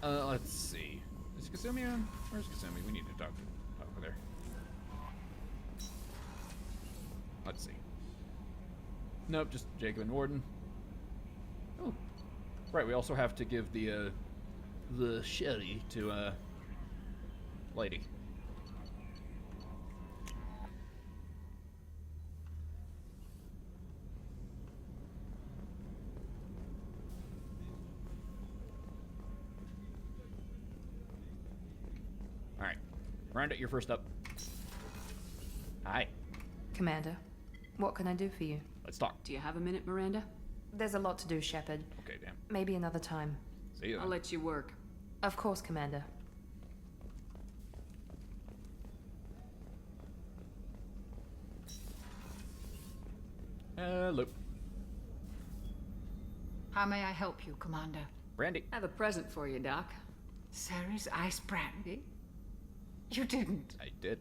Let's see. Is Kasumi on? Where's Kasumi? We need to talk with her. Let's see. Nope, just Jacob and Warden. Oh, right. We also have to give the sherry to lady. All right, Miranda, you're first up. Hi. Commander, what can I do for you? Let's talk. Do you have a minute, Miranda? There's a lot to do, Shepard. Okay, damn. Maybe another time. See you then. I'll let you work. Of course, Commander. Hello. How may I help you, Commander? Brandy. I have a present for you, Doc. Sarah's ice brandy? You didn't. I did.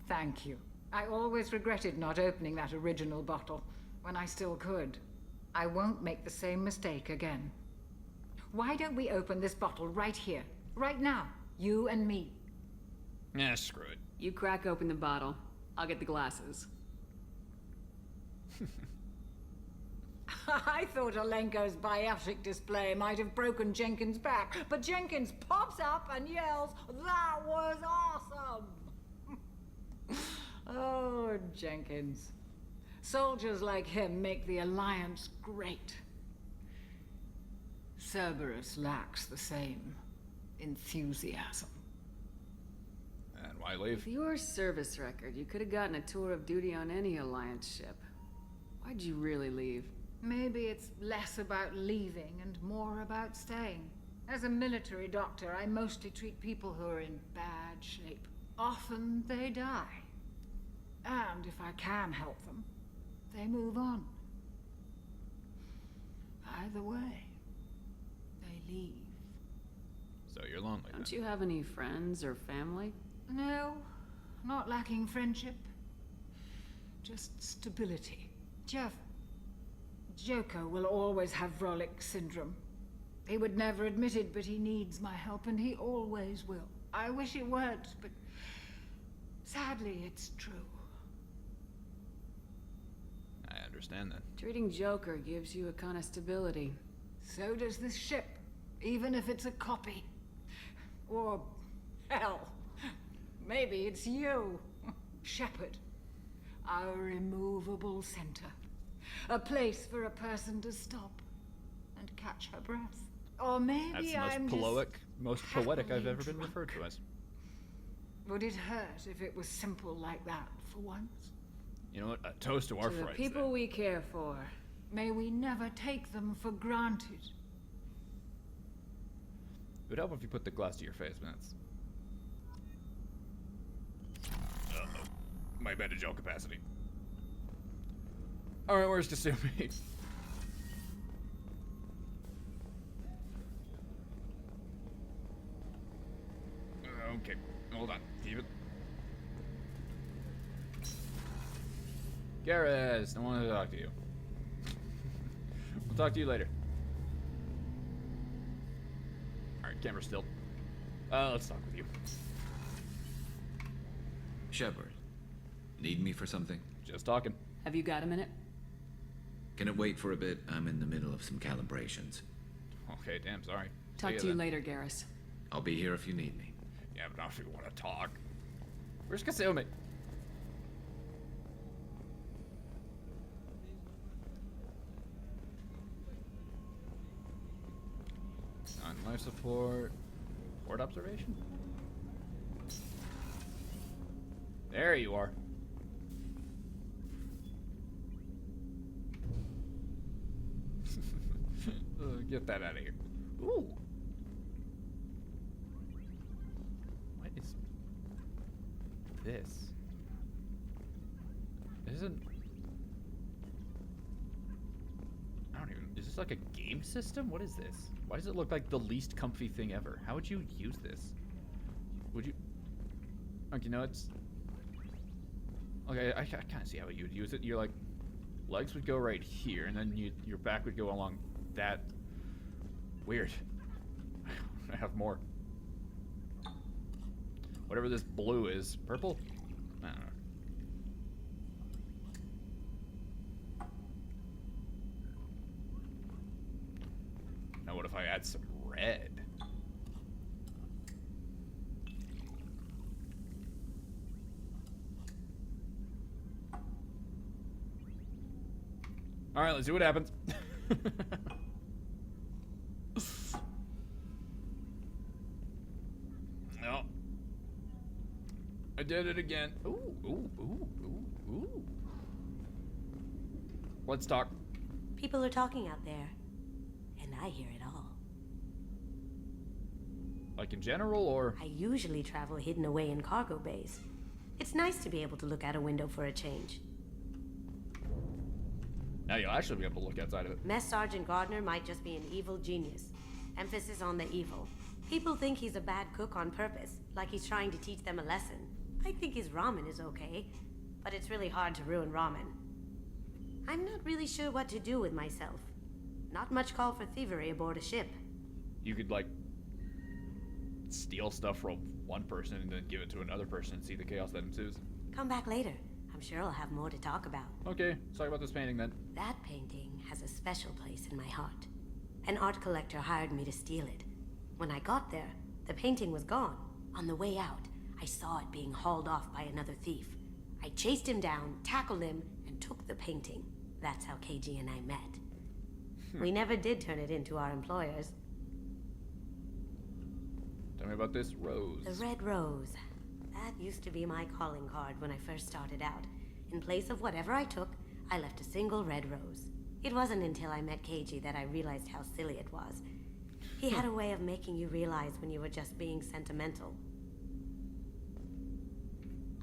Thank you. I always regretted not opening that original bottle when I still could. I won't make the same mistake again. Why don't we open this bottle right here, right now? You and me. Yeah, screw it. You crack open the bottle. I'll get the glasses. I thought Alenko's biotic display might have broken Jenkins' back, but Jenkins pops up and yells, "That was awesome!" Oh, Jenkins. Soldiers like him make the Alliance great. Cerberus lacks the same enthusiasm. And why leave? With your service record, you could have gotten a tour of duty on any Alliance ship. Why'd you really leave? Maybe it's less about leaving and more about staying. As a military doctor, I mostly treat people who are in bad shape. Often they die. And if I can help them, they move on. Either way, they leave. So you're lonely then. Don't you have any friends or family? No, not lacking friendship. Just stability. Jeff, Joko will always have Vrolic syndrome. He would never admit it, but he needs my help, and he always will. I wish it weren't, but sadly, it's true. I understand that. Treating Joker gives you a kind of stability. So does this ship, even if it's a copy. Or, hell, maybe it's you, Shepard. Our immovable center. A place for a person to stop and catch her breath. Or maybe That's the I'm most poetic I've happily ever been drunk. referred to as. Would it hurt if it was simple like that for once? You know what? A toast to our To the friends. people then. we care for. May we never take them for granted. It would help if you put the glass to your face, man. Uh-oh. My bad to gel capacity. Alright, where's Kasumi? Okay, hold on. Keep it. Garrus, I wanted to talk to you. We'll talk to you later. Alright, camera still. Let's talk with you. Shepard, need me for something? Just talking. Have you got a minute? Can it wait for a bit? I'm in the middle of some calibrations. Okay, damn, sorry. Talk See to you then. later, Garrus. I'll be here if you need me. Yeah, but not if you want to talk. Where's Kasumi? On life support. Port observation? There you are. Get that out of here. Ooh. What is this? Isn't... I don't even... Is this like a game system? What is this? Why does it look like the least comfy thing ever? How would you use this? Would you... Okay, no, it's... Okay, I kind of see how you would use it. Your, like, legs would go right here, and then your back would go along that... Weird. I have more. Whatever this blue is. Purple? I don't know. Now what if I add some red? Alright, let's see what happens. No. I did it again. Ooh, ooh, ooh, ooh, ooh. Let's talk. People are talking out there, and I hear it all. Like in general, or? I usually travel hidden away in cargo bays. It's nice to be able to look out a window for a change. Now you'll actually be able to look outside of it. Mess Sergeant Gardner might just be an evil genius. Emphasis on the evil. People think he's a bad cook on purpose, like he's trying to teach them a lesson. I think his ramen is okay, but it's really hard to ruin ramen. I'm not really sure what to do with myself. Not much call for thievery aboard a ship. You could, like, steal stuff from one person and then give it to another person and see the chaos that ensues. Come back later. I'm sure I'll have more to talk about. Okay, let's talk about this painting then. That painting has a special place in my heart. An art collector hired me to steal it. When I got there, the painting was gone. On the way out, I saw it being hauled off by another thief. I chased him down, tackled him, and took the painting. That's how KG and I met. We never did turn it into our employers. Tell me about this rose. The red rose. That used to be my calling card when I first started out. In place of whatever I took, I left a single red rose. It wasn't until I met KG that I realized how silly it was. He had a way of making you realize when you were just being sentimental.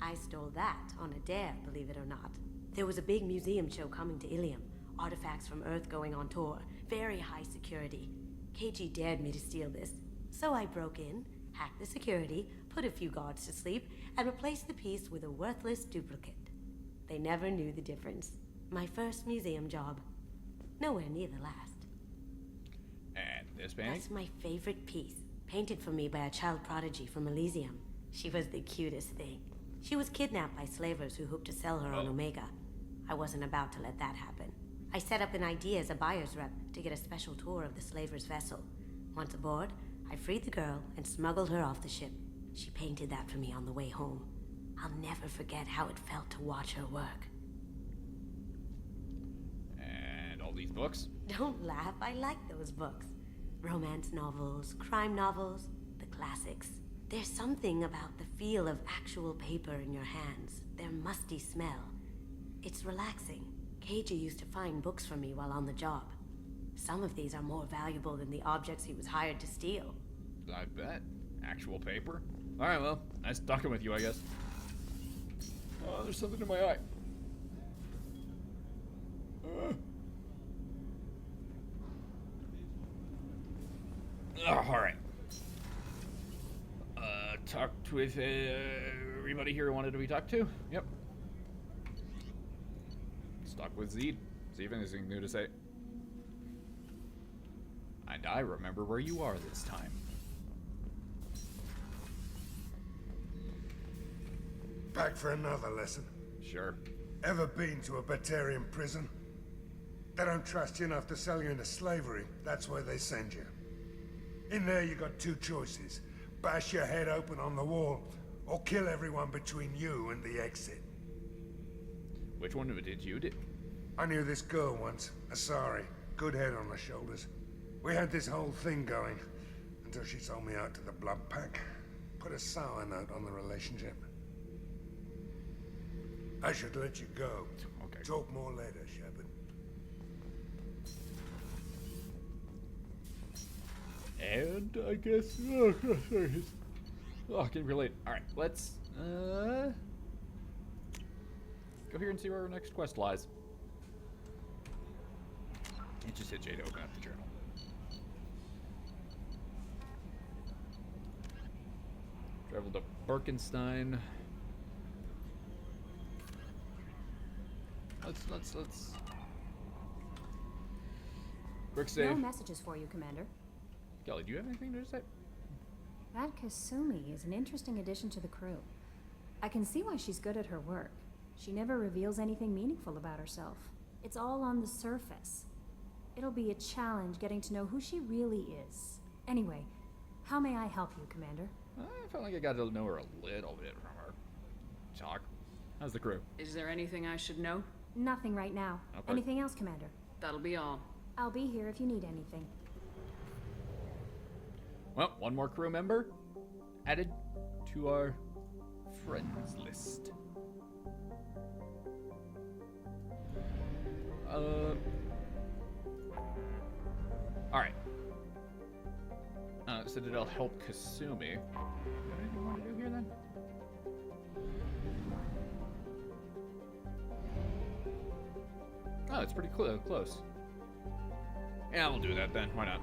I stole that on a dare, believe it or not. There was a big museum show coming to Ilium. Artifacts from Earth going on tour. Very high security. KG dared me to steal this. So I broke in, hacked the security, put a few guards to sleep, and replaced the piece with a worthless duplicate. They never knew the difference. My first museum job. Nowhere near the last. And this painting? That's my favorite piece. Painted for me by a child prodigy from Elysium. She was the cutest thing. She was kidnapped by slavers who hoped to sell her on Omega. I wasn't about to let that happen. I set up an idea as a buyer's rep to get a special tour of the slaver's vessel. Once aboard, I freed the girl and smuggled her off the ship. She painted that for me on the way home. I'll never forget how it felt to watch her work. And all these books? Don't laugh, I like those books. Romance novels, crime novels, the classics. There's something about the feel of actual paper in your hands, their musty smell. It's relaxing. KG used to find books for me while on the job. Some of these are more valuable than the objects he was hired to steal. I bet. Actual paper? Alright, well, nice talking with you, I guess. Oh, there's something in my eye. Alright. Talked with everybody here who wanted to be talked to? Yep. Let's talk with Zed. See if anything new to say. And I remember where you are this time. Back for another lesson. Sure. Ever been to a Batarian prison? They don't trust you enough to sell you into slavery. That's where they send you. In there you got two choices. Bash your head open on the wall, or kill everyone between you and the exit. Which one of it did you do? I knew this girl once, Asari. Good head on her shoulders. We had this whole thing going, until she sold me out to the blood pack. Put a sour note on the relationship. I should let you go. Okay. Talk more later, Shepard. And I guess... Oh, I can relate. Alright, let's... go here and see where our next quest lies. It just hit J to open up the journal. Travel to Birkenstein. Let's... Quick save. No messages for you, Commander. Kelly, do you have anything to say? That Kasumi is an interesting addition to the crew. I can see why she's good at her work. She never reveals anything meaningful about herself. It's all on the surface. It'll be a challenge getting to know who she really is. Anyway, how may I help you, Commander? I felt like I got to know her a little bit from her talk. How's the crew? Is there anything I should know? Nothing right now. Okay. Anything else, Commander? That'll be all. I'll be here if you need anything. Well, one more crew member added to our friends list. Alright. Citadel help Kasumi. Is there anything you want to do here then? Oh, it's pretty close. Yeah, we'll do that then. Why not?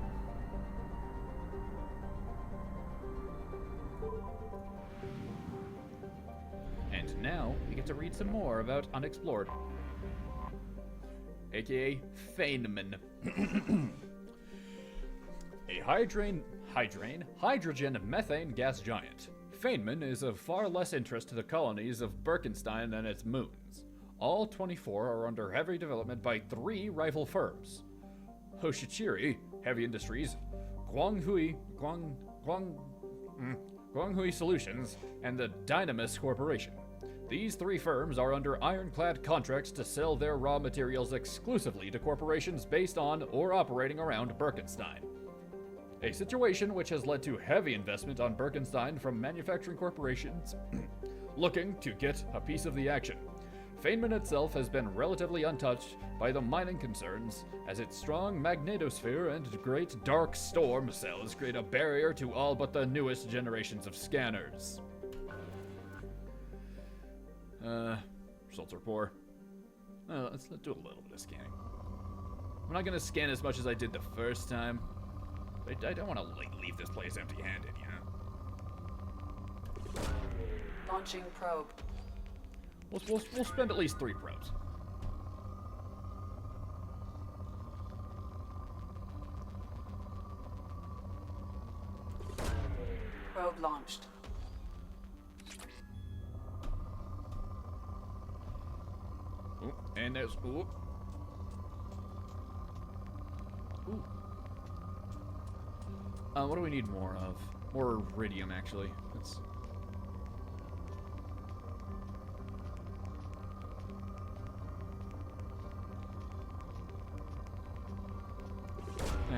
And now we get to read some more about Unexplored. AKA Feynman. A hydrogen methane gas giant. Feynman is of far less interest to the colonies of Birkenstein than its moons. All 24 are under heavy development by 3 rival firms: Hoshichiri Heavy Industries, Guanghui Solutions, and the Dynamis Corporation. These 3 firms are under ironclad contracts to sell their raw materials exclusively to corporations based on or operating around Birkenstein. A situation which has led to heavy investment on Birkenstein from manufacturing corporations looking to get a piece of the action. Feynman itself has been relatively untouched by the mining concerns, as its strong magnetosphere and great dark storm cells create a barrier to all but the newest generations of scanners. Results are poor. Let's do a little bit of scanning. I'm not gonna scan as much as I did the first time. I don't want to leave this place empty-handed, you know. Launching probe. We'll spend at least 3 probes. Probe launched. Ooh, and there's ooh. What do we need more of? More iridium, actually. Let's.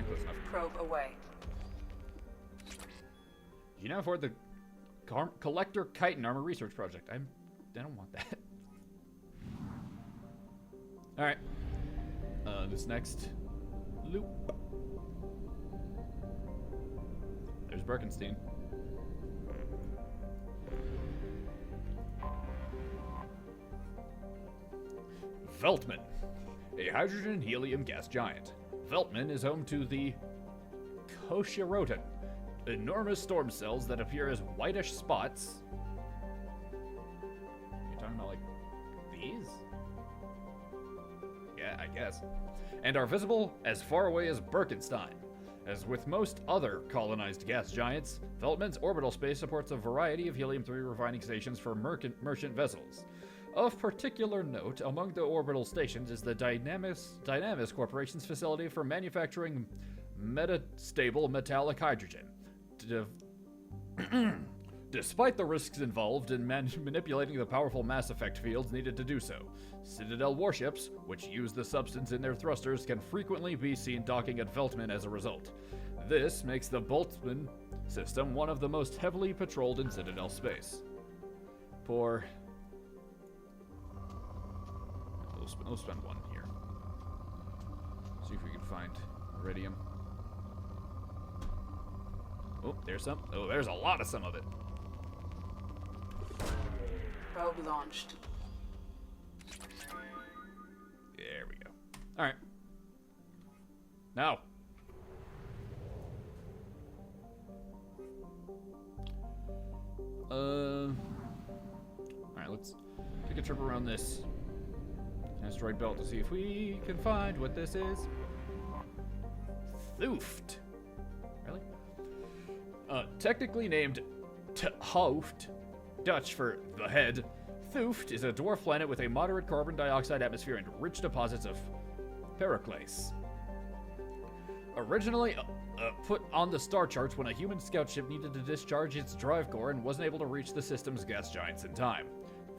Close enough. Probe away. You now afford the Collector Chitin Armor Research Project. I don't want that. All right. This next loop. There's Birkenstein. Veltman, a hydrogen helium gas giant. Veltman is home to the Koshiroten, enormous storm cells that appear as whitish spots. You're talking about like these? Yeah, I guess. And are visible as far away as Birkenstein. As with most other colonized gas giants, Veltman's orbital space supports a variety of helium-3 refining stations for merchant vessels. Of particular note among the orbital stations is the Dynamis Corporation's facility for manufacturing metastable metallic hydrogen. Despite the risks involved in manipulating the powerful mass effect fields needed to do so, Citadel warships, which use the substance in their thrusters, can frequently be seen docking at Veltman as a result. This makes the Boltzmann system one of the most heavily patrolled in Citadel space. We'll spend 1 here. See if we can find iridium. Oh, there's some. Oh, there's a lot of some of it. Probe launched. There we go. All right. Now. All right, let's take a trip around this asteroid belt to see if we can find what this is. Thuft. Really? Technically named Hoofd, Dutch for the head, Thuft is a dwarf planet with a moderate carbon dioxide atmosphere and rich deposits of Periclase. Originally put on the star charts when a human scout ship needed to discharge its drive core and wasn't able to reach the system's gas giants in time.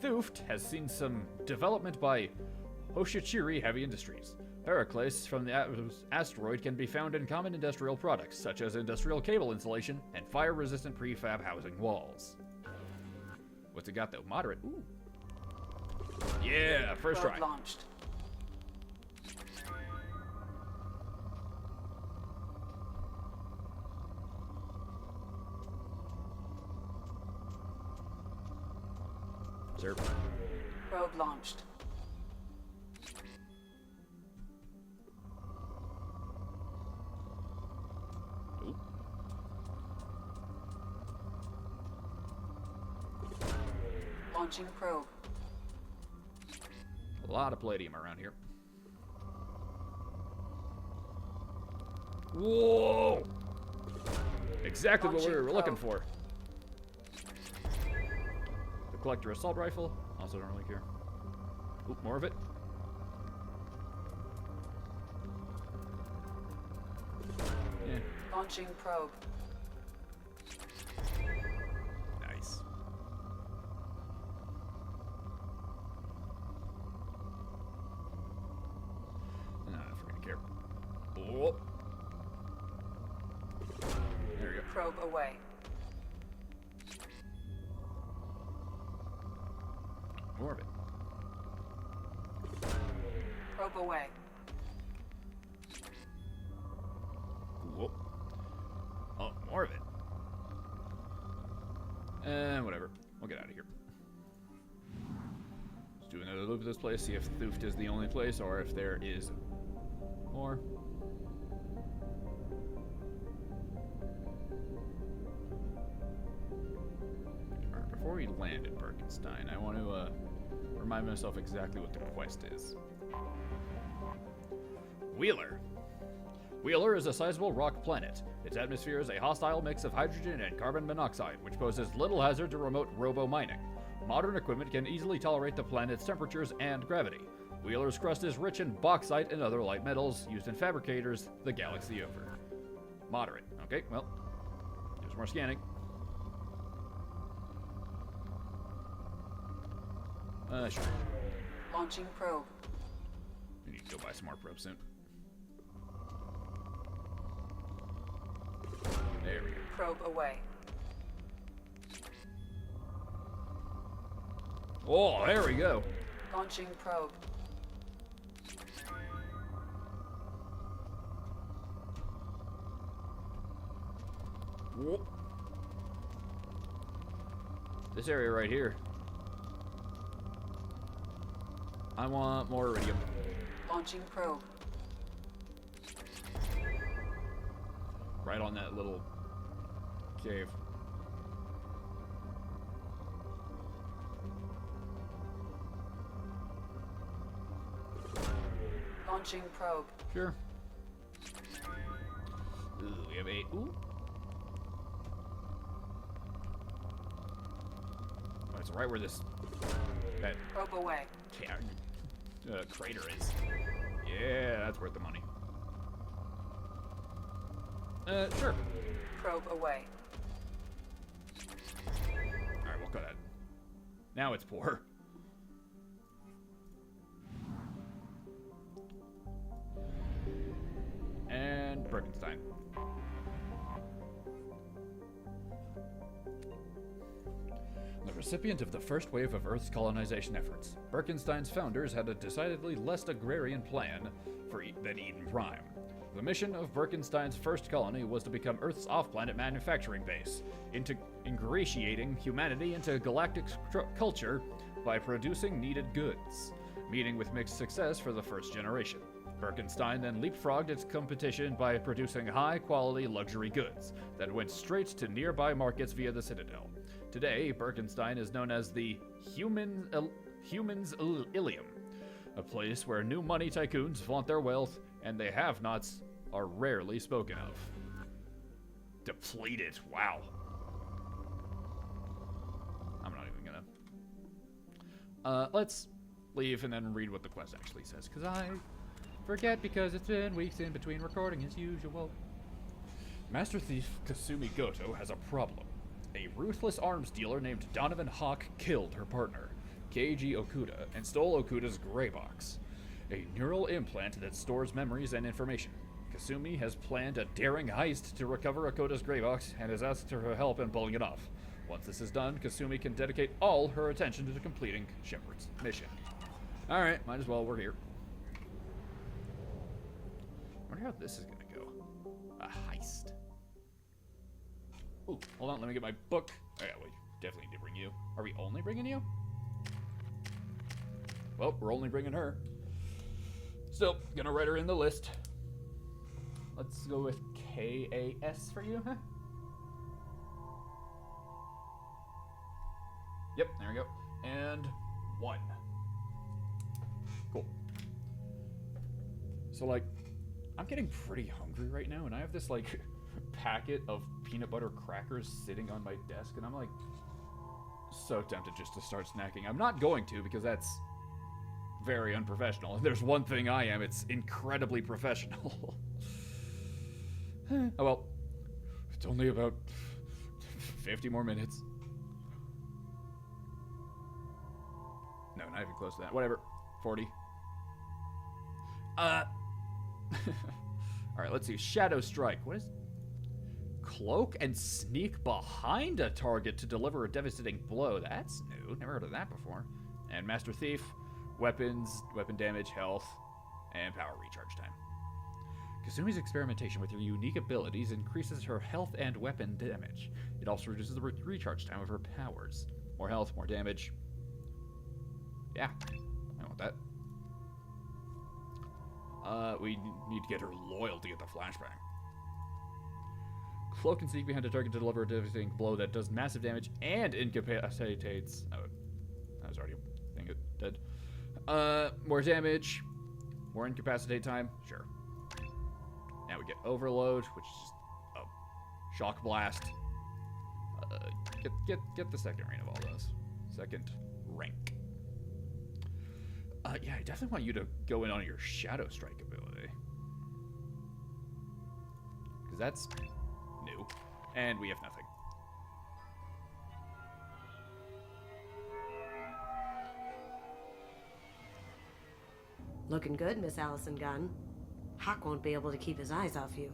Thuft has seen some development by Hoshichiri Heavy Industries. Periclase from the asteroid can be found in common industrial products, such as industrial cable insulation and fire-resistant prefab housing walls. What's it got, though? Moderate. Ooh. Yeah, first try. Launched. Sir. Probe launched. Ooh. Launching probe. A lot of palladium around here. Whoa! Exactly what we were looking for. The collector assault rifle. Also don't really care. Oop, more of it. Yeah. Launching probe. Nice. No, I freaking care. Oh. There we go. Probe away. More of it. Probe away. Whoop. Oh, more of it. Whatever. We'll get out of here. Let's do another loop of this place, see if Thuft is the only place or if there is more. Alright, before we land in Birkenstein, I want to remind myself exactly what the quest is. Wheeler. Wheeler is a sizable rock planet. Its atmosphere is a hostile mix of hydrogen and carbon monoxide, which poses little hazard to remote robo-mining. Modern equipment can easily tolerate the planet's temperatures and gravity. Wheeler's crust is rich in bauxite and other light metals used in fabricators the galaxy over. Moderate. Okay, well, there's more scanning. Sure. Launching probe. We need to go buy some more probes soon. There we go. Probe away. Oh, there we go. Launching probe. Whoop. This area right here. I want more iridium. Launching probe. Right on that little cave. Launching probe. Sure. Ooh, we have 8. Ooh. Oh, it's right where this that Probe away. crater is. Yeah, that's worth the money. Sure. Probe away. Alright, we'll cut it. Now it's poor. And Birkenstein. The recipient of the first wave of Earth's colonization efforts, Birkenstein's founders had a decidedly less agrarian plan than Eden Prime. The mission of Birkenstein's first colony was to become Earth's off-planet manufacturing base, ingratiating humanity into galactic culture by producing needed goods, meeting with mixed success for the first generation. Birkenstein then leapfrogged its competition by producing high-quality luxury goods that went straight to nearby markets via the Citadel. Today, Birkenstein is known as the Humans Ilium, a place where new money tycoons flaunt their wealth and the have-nots are rarely spoken of. Depleted, wow. Let's leave and then read what the quest actually says, because I forget because it's been weeks in between recording as usual. Master Thief Kasumi Goto has a problem. A ruthless arms dealer named Donovan Hawk killed her partner, Keiji Okuda, and stole Okuda's gray box, a neural implant that stores memories and information. Kasumi has planned a daring heist to recover Okuda's gray box and has asked her for help in pulling it off. Once this is done, Kasumi can dedicate all her attention to completing Shepard's mission. Alright, might as well, we're here. I wonder how this is gonna go. A heist. Ooh, hold on, let me get my book. Oh yeah, we definitely need to bring you. Are we only bringing you? Well, we're only bringing her. Still, gonna write her in the list. Let's go with KAS for you, huh? Yep, there we go. And 1. Cool. So, like, I'm getting pretty hungry right now, and I have this, like, packet of peanut butter crackers sitting on my desk, and I'm, like, so tempted just to start snacking. I'm not going to, because that's very unprofessional. If there's one thing I am, it's incredibly professional. Oh, well. It's only about 50 more minutes. No, not even close to that. Whatever. 40. Alright, let's see. Shadow Strike. What is... Cloak and sneak behind a target to deliver a devastating blow. That's new. Never heard of that before. And Master Thief. Weapons, weapon damage, health, and power recharge time. Kasumi's experimentation with her unique abilities increases her health and weapon damage. It also reduces the recharge time of her powers. More health, more damage. Yeah, I want that. We need to get her loyal to get the flashbang. Cloak and sneak behind a target to deliver a devastating blow that does massive damage and incapacitates. Oh, I was already thinking dead. More damage, more incapacitate time. Sure. Now we get overload, which is just a shock blast. Get the second rank of all those. Second rank. Yeah, I definitely want you to go in on your Shadow Strike ability. Because that's new. And we have nothing. Looking good, Miss Allison Gunn. Hawk won't be able to keep his eyes off you.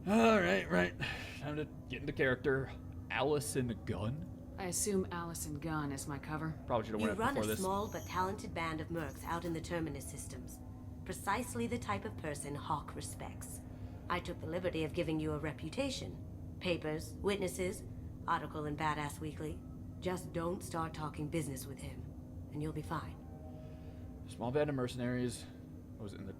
Alright, right. Time to get into character. Allison Gunn? I assume Allison Gunn is my cover. Probably should have You went run before a this. small but talented band of mercs out in the Terminus systems. Precisely the type of person Hawk respects. I took the liberty of giving you a reputation. Papers, witnesses, article in Badass Weekly. Just don't start talking business with him, and you'll be fine. Small band of mercenaries. What was it in the...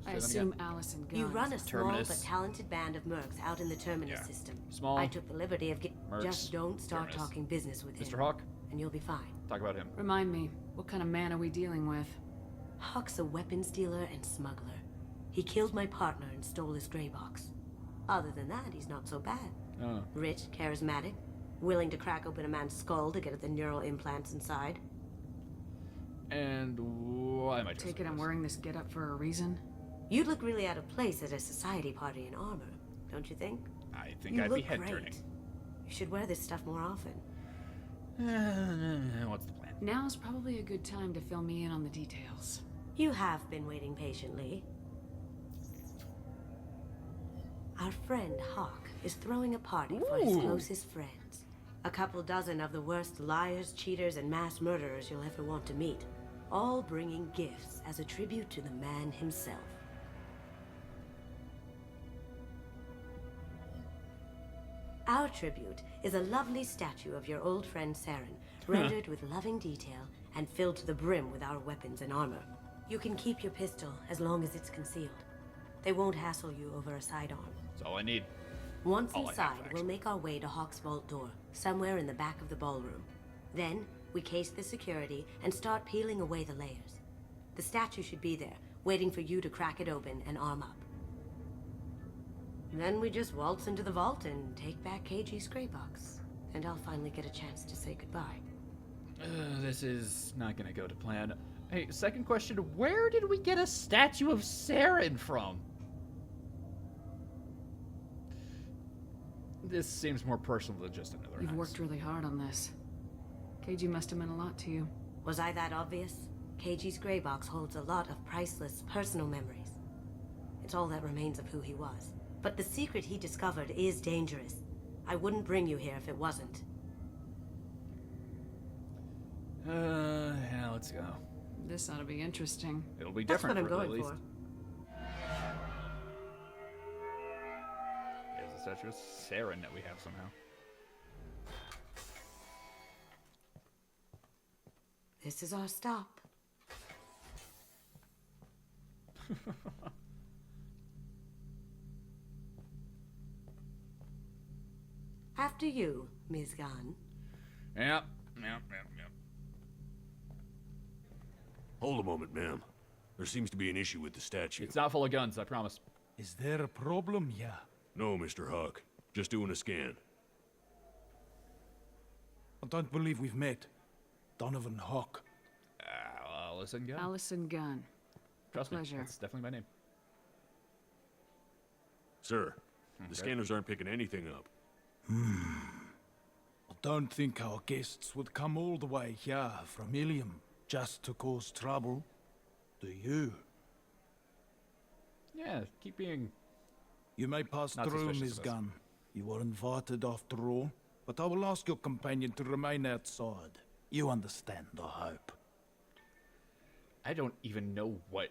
I assume Allison Gunn. You run a small Terminus. but talented band of mercs out in the Terminus Yeah. system. Small, I took the liberty of mercs, just don't start Terminus. talking business with him. Mr. Hawk, And you'll be fine. talk about him. Remind me, what kind of man are we dealing with? Hawk's a weapons dealer and smuggler. He killed my partner and stole his gray box. Other than that, he's not so bad. Oh. Rich, charismatic, willing to crack open a man's skull to get at the neural implants inside. And why am I Take it I'm wearing this getup for a reason? You'd look really out of place at a society party in armor, don't you think? I think You I'd be look head great. turning. You should wear this stuff more often. What's the plan? Now's probably a good time to fill me in on the details. You have been waiting patiently. Our friend Hawk is throwing a party for his Ooh. closest friends. A couple dozen of the worst liars, cheaters, and mass murderers you'll ever want to meet. All bringing gifts as a tribute to the man himself. Our tribute is a lovely statue of your old friend Saren, rendered with loving detail and filled to the brim with our weapons and armor. You can keep your pistol as long as it's concealed. They won't hassle you over a sidearm. That's all I need. Once All I have, inside, we'll actually. make our way to Hawk's vault door, somewhere in the back of the ballroom. Then, we case the security and start peeling away the layers. The statue should be there, waiting for you to crack it open and arm up. Then we just waltz into the vault and take back KG's gray box. And I'll finally get a chance to say goodbye. This is not gonna go to plan. Hey, second question, where did we get a statue of Saren from? This seems more personal than just another You've heist. worked really hard on this. KG must have meant a lot to you. Was I that obvious? KG's gray box holds a lot of priceless personal memories. It's all that remains of who he was. But the secret he discovered is dangerous. I wouldn't bring you here if it wasn't. Yeah, let's go. This ought to be interesting. It'll be That's different what I'm for at going least. for. There's a statue of Saren that we have somehow. This is our stop. After you, Ms. Gunn. Yep. Hold a moment, ma'am. There seems to be an issue with the statue. It's not full of guns, I promise. Is there a problem here? No, Mr. Huck. Just doing a scan. I don't believe we've met. Donovan Hawk. Allison Gunn? Allison Gunn. Trust me, Pleasure. that's definitely my name. Sir, Okay. the scanners aren't picking anything up. I don't think our guests would come all the way here from Ilium just to cause trouble. Do you? Yeah, keep being... You may pass Not through, suspicious Ms. of us. Gunn. You were invited after all, but I will ask your companion to remain outside. You understand, I hope. I don't even know what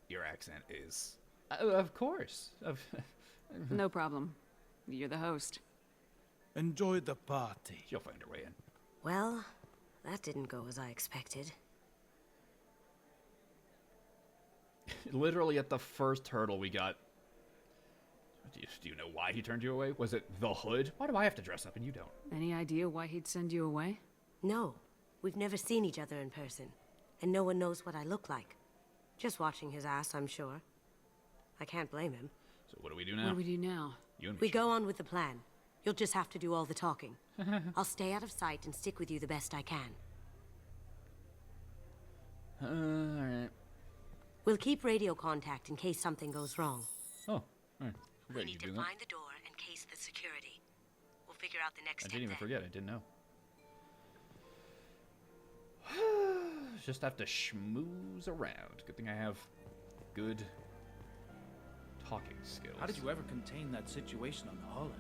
your accent is. Of course. No problem. You're the host. Enjoy the party. She'll find her way in. Well, that didn't go as I expected. Literally at the first hurdle we got... Do you know why he turned you away? Was it the hood? Why do I have to dress up and you don't? Any idea why he'd send you away? No, we've never seen each other in person, and no one knows what I look like. Just watching his ass, I'm sure. I can't blame him. So what do we do What now? do we do now? You and We me. go on with the plan. You'll just have to do all the talking. I'll stay out of sight and stick with you the best I can. Alright. We'll keep radio contact in case something goes wrong. Oh, alright. We Ready need to to do that? find the door and case the security. We'll figure out the next I step didn't even then. forget. I didn't know. Just have to schmooze around. Good thing I have good talking skills. How did you ever contain that situation on Olive?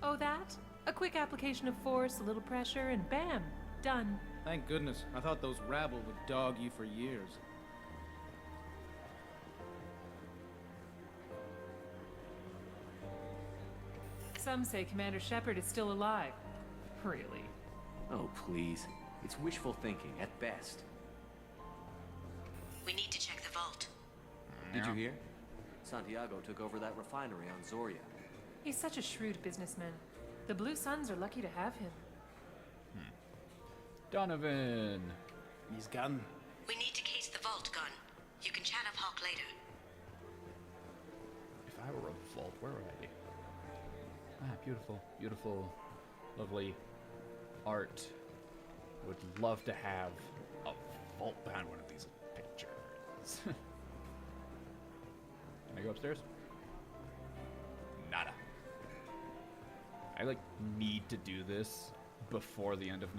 Oh, that? A quick application of force, a little pressure, and bam! Done. Thank goodness. I thought those rabble would dog you for years. Some say Commander Shepard is still alive. Really? Oh, please. It's wishful thinking, at best. We need to check the vault. Did you hear? Santiago took over that refinery on Zoria. He's such a shrewd businessman. The Blue Suns are lucky to have him. Donovan. Ms. Gunn. We need to case the vault, Gun. You can chat up Hawk later. If I were a vault, where would I be? Ah, beautiful, beautiful, lovely art. Would love to have a vault behind one of these pictures. Can I go upstairs? Nada. I like need to do this before the end of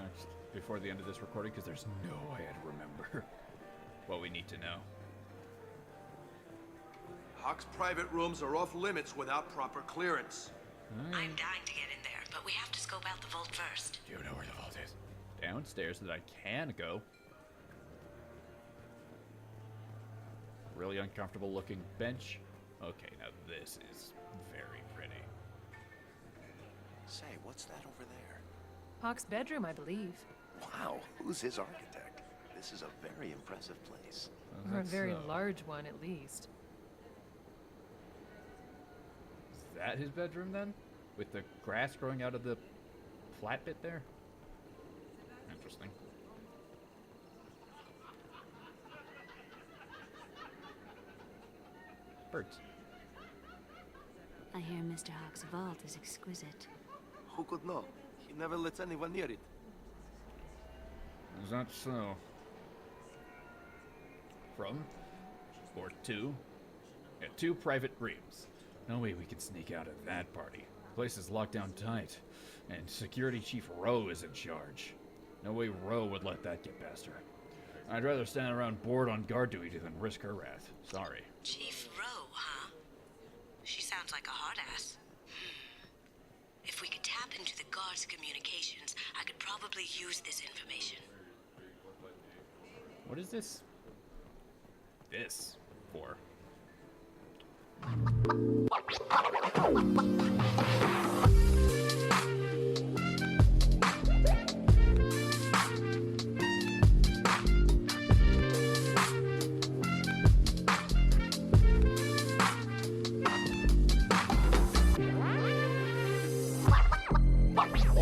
this recording because there's no way I'd remember what we need to know. Hawk's private rooms are off limits without proper clearance. I'm dying to get in there, but we have to scope out the vault first. Do you know where the vault is? Downstairs that I can go. Really uncomfortable looking bench. Okay, now this is very pretty. Say, what's that over there? Hawk's bedroom, I believe. Wow, who's his architect? This is a very impressive place. Or a very large one, at least. Is that his bedroom then? With the grass growing out of the flat bit there? Interesting. Birds. I hear Mr. Hawk's vault is exquisite. Who could know? He never lets anyone near it. Is that so? From? Or to? Yeah, 2 private rooms. No way we can sneak out of that party. The place is locked down tight, and Security Chief Rowe is in charge. No way Rowe would let that get past her. I'd rather stand around bored on guard duty than risk her wrath. Sorry. Chief Rowe, huh? She sounds like a hard ass. If we could tap into the guard's communications, I could probably use this information. What is this? This for?